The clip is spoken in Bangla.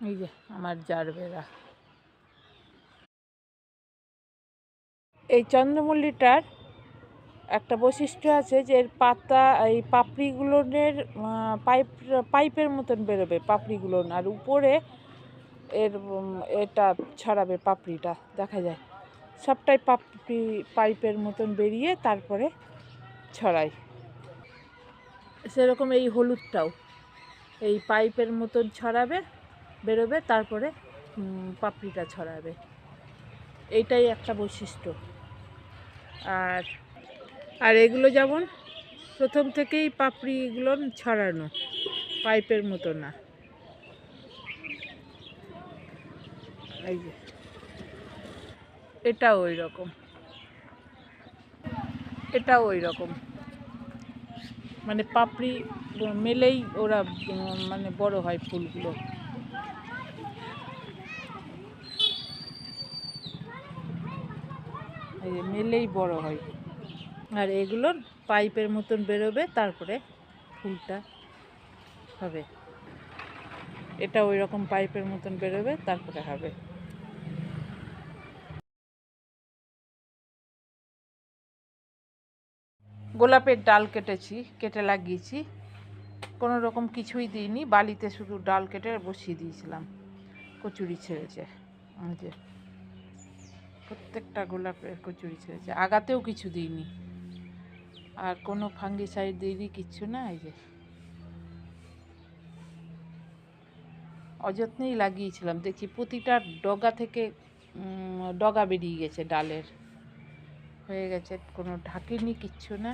এই যে আমার জারবেরা। এই চন্দ্রমল্লিটার একটা বৈশিষ্ট্য আছে যে এর পাতা, এই পাপড়িগুলোর পাইপের মতন বেরোবে পাপড়িগুলো, আর উপরে এর এটা ছড়াবে, পাপড়িটা দেখা যায় সবটাই পাপড়ি পাইপের মতন বেরিয়ে তারপরে ছড়ায়। সেরকম এই হলুদটাও এই পাইপের মতন ছড়াবে, বেরোবে, তারপরে পাপড়িটা ছড়াবে। এইটাই একটা বৈশিষ্ট্য। আর আর এগুলো যেমন প্রথম থেকেই পাপড়িগুলো ছড়ানো, পাইপের মতো না। এই যে এটাও ওই রকম, এটাও ওই রকম, মানে পাপড়ি মেলেই ওরা মানে বড় হয় ফুলগুলো। এই যে মেলেই বড় হয়। আর এগুলোর পাইপের মতন বেরোবে, তারপরে ফুলটা হবে। এটা ওই রকম পাইপের মতন বেরোবে, তারপরে হবে। গোলাপের ডাল কেটেছি, কেটে লাগিয়েছি, কোনো রকম কিছুই দিইনি, বালিতে শুধু ডাল কেটে বসিয়ে দিয়েছিলাম, কচুরি ছেড়েছে। যে প্রত্যেকটা গোলাপের কচুরি ছেড়েছে, আগাতেও কিছু দিইনি, আর কোনো ফাঙ্গিসাইড দিইনি, কিচ্ছু না। এই যে অযত্নেই লাগিয়েছিলাম, দেখছি প্রতিটা ডগা থেকে ডগা বেরিয়ে গেছে, ডালের হয়ে গেছে, কোনো ঢাকিনি, কিচ্ছু না।